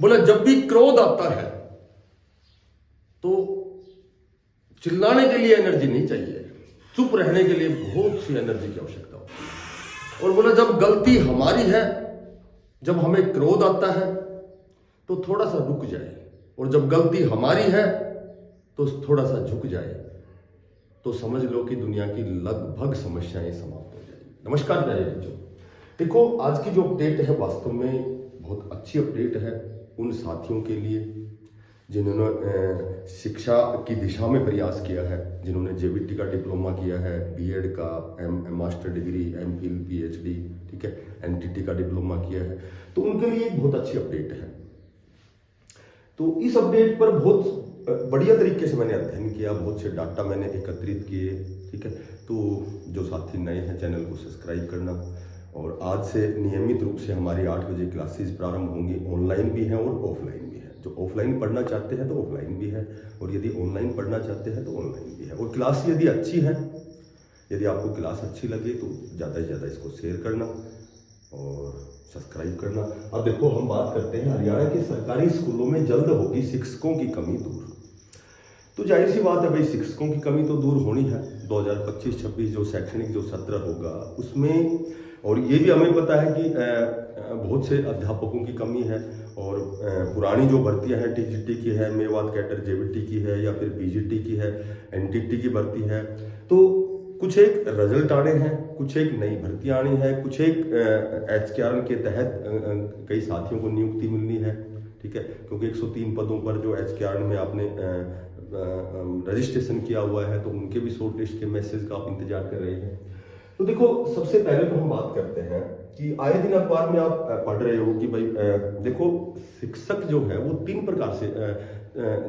बोला जब भी क्रोध आता है तो चिल्लाने के लिए एनर्जी नहीं चाहिए, चुप रहने के लिए बहुत सी एनर्जी की आवश्यकता होती है। और बोला जब गलती हमारी है, जब हमें क्रोध आता है तो थोड़ा सा रुक जाए, और जब गलती हमारी है तो थोड़ा सा झुक जाए, तो समझ लो कि दुनिया की लगभग समस्याएं समाप्त हो जाएगी। नमस्कार प्यारे बच्चों, देखो आज की जो अपडेट है वास्तव में बहुत अच्छी अपडेट है उन साथियों के लिए जिन्होंने शिक्षा की दिशा में प्रयास किया है, जिन्होंने जेबीटी का डिप्लोमा किया है, बीएड का, मास्टर डिग्री, एमफिल, पीएचडी, ठीक है, एनटीटी का डिप्लोमा किया है, तो उनके लिए एक बहुत अच्छी अपडेट है। तो इस अपडेट पर बहुत बढ़िया तरीके से मैंने अध्ययन किया, बहुत से डाटा मैंने एकत्रित किए, ठीक है। तो जो साथी नए हैं चैनल को सब्सक्राइब करना, और आज से नियमित रूप से हमारी 8 बजे क्लासेस प्रारंभ होंगी, ऑनलाइन भी हैं और ऑफलाइन भी है। जो ऑफलाइन पढ़ना चाहते हैं तो ऑफलाइन भी है, और यदि ऑनलाइन पढ़ना चाहते हैं तो ऑनलाइन भी है। और क्लास यदि अच्छी है, यदि आपको क्लास अच्छी लगे तो ज़्यादा से ज़्यादा इसको शेयर करना और सब्सक्राइब करना। अब देखो हम बात करते हैं हरियाणा के सरकारी स्कूलों में जल्द होगी शिक्षकों की कमी दूर। तो जाहिर सी बात है भाई, शिक्षकों की कमी तो दूर होनी है। 2025-26 जो शैक्षणिक जो सत्र होगा उसमें, और ये भी हमें पता है कि बहुत से अध्यापकों की कमी है, और पुरानी जो भर्तियां हैं, टीजीटी की है, मेवात कैडर जेबीटी की है, या फिर पीजीटी की है, एनटीटी की भर्ती है, तो कुछ एक रिजल्ट आने हैं, कुछ एक नई भर्तियां आनी है, कुछ एक एचकेआरएन के तहत कई साथियों को नियुक्ति मिलनी है, ठीक है, क्योंकि 103 पदों पर जो एचकेआरएन में आपने रजिस्ट्रेशन किया हुआ है तो उनके भी शॉर्ट लिस्ट के मैसेज का आप इंतजार कर रहे हैं। तो देखो सबसे पहले तो हम बात करते हैं कि आए दिन अखबार में आप पढ़ रहे हो कि भाई देखो शिक्षक जो है वो 3 प्रकार से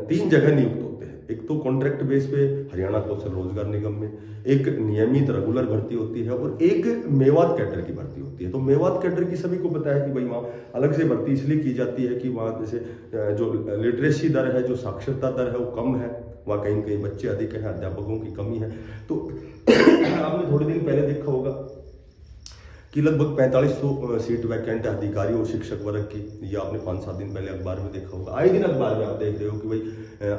3 जगह नियुक्त होते हैं। एक तो कॉन्ट्रैक्ट बेस पे हरियाणा कौशल रोजगार निगम में, एक नियमित रेगुलर भर्ती होती है, और एक मेवात कैडर की भर्ती होती है। तो मेवात कैडर की सभी को पता है कि भाई वहाँ अलग से भर्ती इसलिए की जाती है कि वहाँ जैसे जो लिटरेसी दर है, जो साक्षरता दर है वो कम है, वहाँ कहीं कहीं बच्चे अधिक हैं, अध्यापकों की कमी है। तो आपने थोड़े दिन पहले देखा होगा कि लगभग 4500 सीट वैकेंट है अधिकारी और शिक्षक वर्ग की। ये आपने 5-7 दिन पहले अखबार में देखा होगा। आए दिन अखबार में आप देख रहे हो कि भाई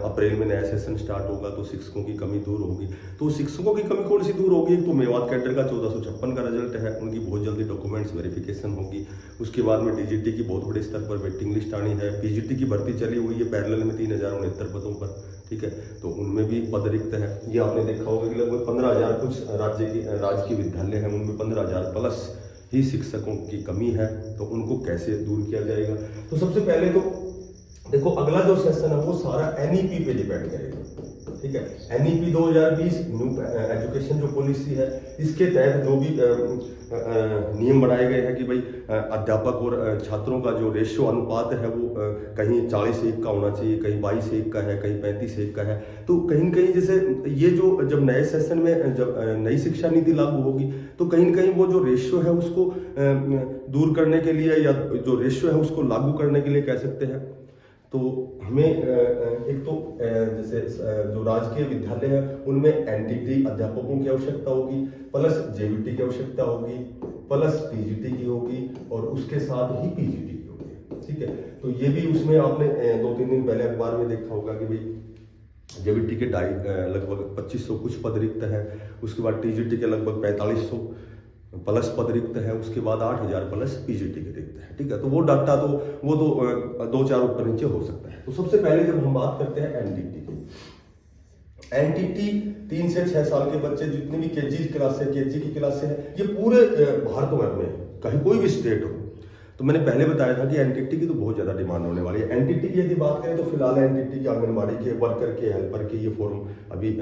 अप्रैल में नया सेशन स्टार्ट होगा तो शिक्षकों की कमी दूर होगी। तो शिक्षकों की कमी कौन सी दूर होगी? एक तो मेवात कैडर का 1456 का रिजल्ट है, उनकी बहुत जल्दी डॉक्यूमेंट्स वेरिफिकेशन होगी। उसके बाद में टीजीटी की बहुत बड़े स्तर पर वेटिंग लिस्ट आनी है। पीजीटी की भर्ती चली हुई है पैरेलल में 3069 पदों पर, ठीक है, तो उनमें भी पद रिक्त है। ये आपने देखा होगा कि लगभग 15,000 कुछ राजकीय विद्यालय हैं, उनमें 15,000 प्लस ही शिक्षकों की कमी है। तो उनको कैसे दूर किया जाएगा? तो सबसे पहले तो देखो अगला जो सेशन है वो सारा एनईपी पे डिपेंड करेगा, ठीक है। एनईपी 2020 न्यू एजुकेशन जो पॉलिसी है, इसके तहत जो भी नियम बनाए गए हैं कि भाई अध्यापक और छात्रों का जो रेशियो अनुपात है वो कहीं 40:1 का होना चाहिए, कहीं 22:1 का है, कहीं 35:1 का है। तो कहीं न कहीं जैसे ये जो जब नए सेशन में जब नई शिक्षा नीति लागू होगी तो कहीं न कहीं वो जो रेशियो है उसको दूर करने के लिए, या जो रेशियो है उसको लागू करने के लिए कह सकते हैं। तो हमें एक तो जैसे जो राजकीय विद्यालय है उनमें एनटीटी अध्यापकों की आवश्यकता होगी, प्लस जेबीटी की आवश्यकता होगी, प्लस टीजीटी की होगी, और उसके साथ ही पीजीटी की होगी, ठीक है। तो ये भी उसमें आपने 2-3 दिन पहले अखबार में देखा होगा कि भाई जेबीटी के लगभग 2500 कुछ पद रिक्त है, उसके बाद टीजीटी के लगभग 4500 प्लस पद रिक्त है, उसके बाद 8,000 प्लस पीजीटी के रिक्त है, ठीक है। तो वो डाटा तो वो तो 2-4 ऊपर नीचे हो सकता है। तो सबसे पहले जब हम बात करते हैं एनटीटी की, एनटीटी 3 से 6 साल के बच्चे जितनी भी केजी की क्लासें हैं, ये पूरे भारतभर में कहीं कोई भी स्टेट हो। तो मैंने पहले बताया था कि एनटीटी की तो बहुत ज्यादा डिमांड होने वाली है। एनटीटी की यदि बात करें तो फिलहाल एनटीटी के आंगनबाड़ी के वर्कर के हेल्पर के ये फॉर्म अभी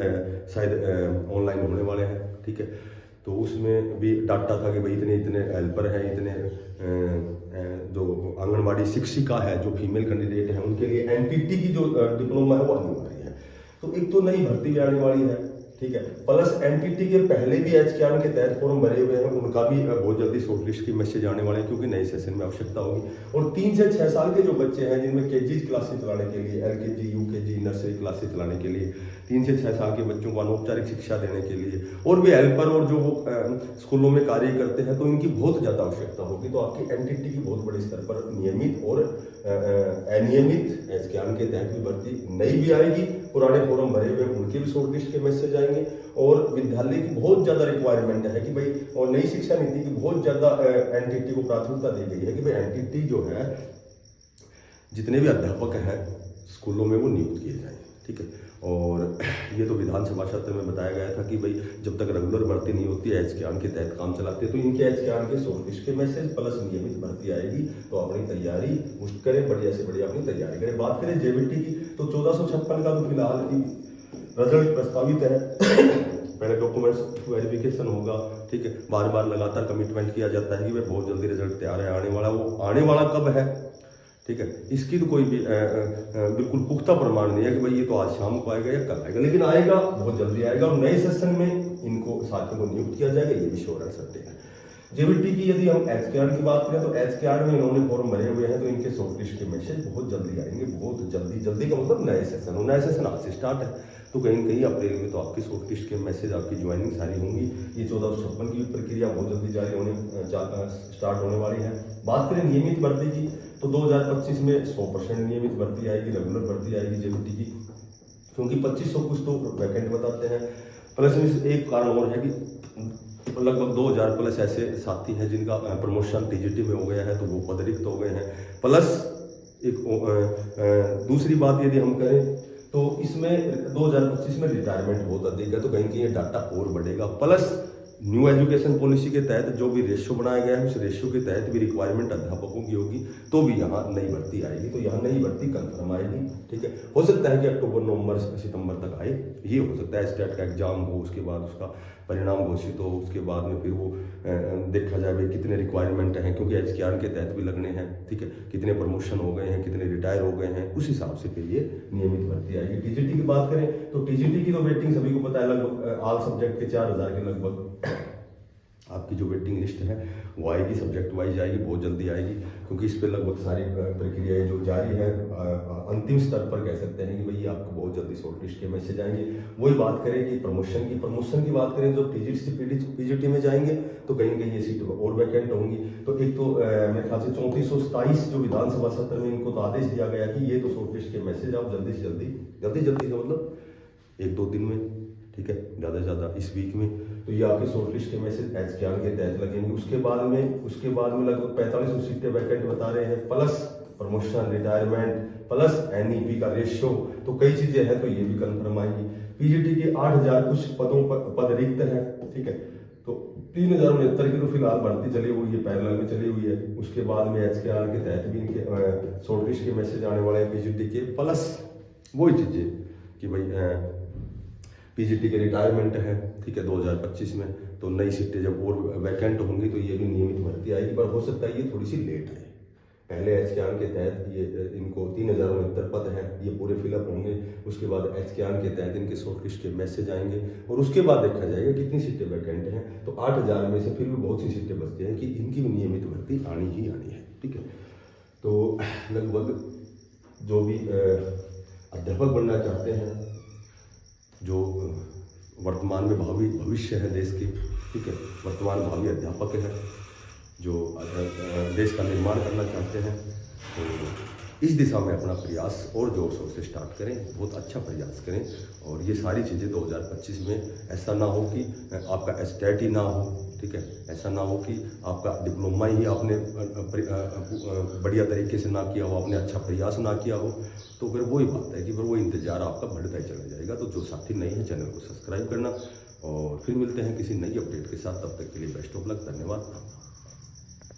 शायद ऑनलाइन होने वाले हैं, ठीक है। तो उसमें भी डाटा था कि भाई इतने हेल्पर हैं, इतने जो आंगनबाड़ी शिक्षिका है जो फीमेल कैंडिडेट है उनके लिए एनटीटी की जो डिप्लोमा है वो अनिवार्य है। तो एक तो नई भर्ती भी आने वाली है, ठीक है, प्लस एनटीटी के पहले भी एचकेआरएन के तहत फॉर्म भरे हुए हैं, उनका भी बहुत जल्दी शॉर्टलिस्ट की मैसेज आने वाले हैं क्योंकि नए सेशन में आवश्यकता होगी। और 3 से 6 साल के जो बच्चे हैं जिनमें केजी क्लासेस चलाने के लिए, एलकेजी, यूकेजी, नर्सरी क्लासेस चलाने के लिए 3 से 6 साल के बच्चों को अनौपचारिक शिक्षा देने के लिए, और भी हेल्पर और जो वो स्कूलों में कार्य करते हैं, तो इनकी बहुत ज़्यादा आवश्यकता होगी। तो आपकी एनटीटी की बहुत बड़े स्तर पर नियमित और अनियमित एसकेआन के तहत भी भर्ती नई भी आएगी। पुराने फॉर्म भरे हुए उनके भी शॉर्ट लिस्ट के मैसेज आएंगे। और विद्यालय की बहुत ज़्यादा रिक्वायरमेंट है कि भाई, और नई शिक्षा नीति की बहुत ज़्यादा एनटीटी को प्राथमिकता दी गई है कि भाई एनटीटी जो है, जितने भी अध्यापक हैं स्कूलों में वो नियुक्त किए जाएंगे, ठीक है। और ये तो विधानसभा सत्र में बताया गया था कि भाई जब तक रेगुलर भर्ती नहीं होती है, एचकेआन के तहत काम चलाते हैं, तो इनके एचकेआन के शॉर्ट लिस्ट के मैसेज प्लस नियमित भर्ती आएगी। तो अपनी तैयारी पुष्ट करें, बढ़िया से बढ़िया अपनी तैयारी करें। बात करें जेबीटी की, तो 1456 का तो फिलहाल रिजल्ट प्रस्तावित है। पहले डॉक्यूमेंट्स वेरिफिकेशन होगा, ठीक है। बार बार लगातार कमिटमेंट किया जाता है कि भाई बहुत जल्दी रिजल्ट तैयार है, आने वाला, वो आने वाला कब है, ठीक है, इसकी तो कोई भी बिल्कुल पुख्ता प्रमाण नहीं है कि भाई ये तो आज शाम को आएगा या कल आएगा, लेकिन आएगा, बहुत जल्दी आएगा। और नए सेशन में इनको साथियों को नियुक्त किया जाएगा, ये भी श्योर है। जेबीटी की यदि हम एचकेआर की बात करें, तो एचकेआर में इन्होंने फॉर्म भरे हुए हैं, तो इनके शॉर्ट लिस्ट के मैसेज बहुत जल्दी आएंगे, बहुत जल्दी। जल्दी का मतलब नए सेशन, और नए सेशन आज से स्टार्ट है, तो कहीं कहीं अप्रैल में तो आपकी शॉर्ट लिस्ट के मैसेज, आपकी ज्वाइनिंग सारी होंगी। ये 1456 की प्रक्रिया बहुत जल्दी जारी होने स्टार्ट होने वाली है। बात करें नियमित भर्ती की, तो 2025 में 100% नियमित भर्ती आएगी, रेगुलर भर्ती आएगी जेबीटी की, क्योंकि 2500 कुछ तो वैकेंट बताते हैं। प्लस एक कारण और है कि लगभग 2000 प्लस ऐसे साथी हैं जिनका प्रमोशन टीजीटी में हो गया है, तो वो पद रिक्त हो गए हैं। प्लस एक दूसरी बात यदि हम करें, तो इसमें 2025 में रिटायरमेंट बहुत अधिक है, तो कहीं कहीं डाटा और बढ़ेगा। प्लस न्यू एजुकेशन पॉलिसी के तहत जो भी रेशियो बनाया गया है, उस रेशियो के तहत भी रिक्वायरमेंट अध्यापकों की होगी, तो भी यहाँ नई भर्ती आएगी। तो यहाँ नई भर्ती कंफर्म आएगी, ठीक है। हो सकता है कि अक्टूबर, नवंबर, सितंबर तक आए, ये हो सकता है। स्टेट का एग्जाम हो, उसके बाद उसका परिणाम घोषित हो, उसके बाद में फिर वो देखा जाए भाई कितने रिक्वायरमेंट हैं, क्योंकि एचकेआर के तहत भी लगने हैं, ठीक है। कितने प्रमोशन हो गए हैं, कितने रिटायर हो गए हैं, उस हिसाब से फिर ये नियमित भर्ती आएगी। टीजीटी की बात करें, तो टीजीटी की तो वेटिंग सभी को पता है, लगभग ऑल सब्जेक्ट के 4000 के लगभग आपकी जो वेटिंग लिस्ट है वो आएगी, सब्जेक्ट वाइज आएगी, बहुत जल्दी आएगी, क्योंकि इस पे लगभग सारी प्रक्रियाएं जो जारी है अंतिम स्तर पर कह सकते हैं कि भाई आपको बहुत जल्दी शॉर्ट लिस्ट के मैसेज आएंगे। वही बात करें कि प्रमोशन की बात करें, जो टीजीटी से पीजीटी में जाएंगे, तो कहीं कहीं ये सीट और वैकेंट होंगी। तो एक तो मेरे ख्याल से 3427 जो विधानसभा सत्र में इनको तो आदेश दिया गया कि ये तो शॉर्ट लिस्ट के मैसेज आप जल्दी से मतलब 1-2 दिन में, ठीक है, ज़्यादा से ज़्यादा इस वीक में, तो ये आपके शॉर्ट लिस्ट के मैसेज एचकेआर के तहत लगेंगे। उसके बाद में लगभग 4500 सीटें वैकेंट बता रहे हैं, plus promotion, retirement, plus NEP का रेशियो, तो कई चीजें हैं, तो ये भी कंफर्म आएगी। पीजीटी के 8000 कुछ पदों पर पद रिक्त है, ठीक है। तो 3069 की तो फिलहाल भर्ती चली हुई है, पैरेलल में चली हुई है। उसके बाद में एचकेआर के तहत भी इनके शॉर्ट लिस्ट के मैसेज आने वाले हैं पीजीटी के, प्लस वही चीजें कि भाई पीजीटी के रिटायरमेंट है, ठीक है, 2025 में, तो नई सीटें जब और वैकेंट होंगी तो ये भी नियमित भर्ती आएगी, पर हो सकता है ये थोड़ी सी लेट आए। पहले एचकेआर के तहत ये इनको 3069 पद हैं, ये पूरे फिलअप होंगे। उसके बाद एचकेआर के तहत इनके शॉर्ट लिस्ट के मैसेज आएंगे, और उसके बाद देखा जाएगा कितनी सीटें वैकेंट हैं। तो 8000 में से फिर भी बहुत सी सीटें बचती हैं कि इनकी भी नियमित भर्ती आनी ही आनी है, ठीक है। तो लगभग जो भी अध्यापक बनना चाहते हैं, जो वर्तमान में भावी भविष्य है देश के, ठीक है, वर्तमान भावी अध्यापक है, जो देश का निर्माण करना चाहते हैं, तो इस दिशा में अपना प्रयास और जोर शोर से स्टार्ट करें, बहुत अच्छा प्रयास करें। और ये सारी चीज़ें 2025 में ऐसा ना हो कि आपका एस्टेट ही ना हो, ठीक है, ऐसा ना हो कि आपका डिप्लोमा ही आपने बढ़िया तरीके से ना किया हो, आपने अच्छा प्रयास ना किया हो, तो फिर वही बात है कि फिर वो इंतजार आपका बढ़ता ही चला जाएगा। तो जो साथी नए हैं, चैनल को सब्सक्राइब करना, और फिर मिलते हैं किसी नई अपडेट के साथ। तब तक के लिए बेस्ट ऑफ लक, धन्यवाद।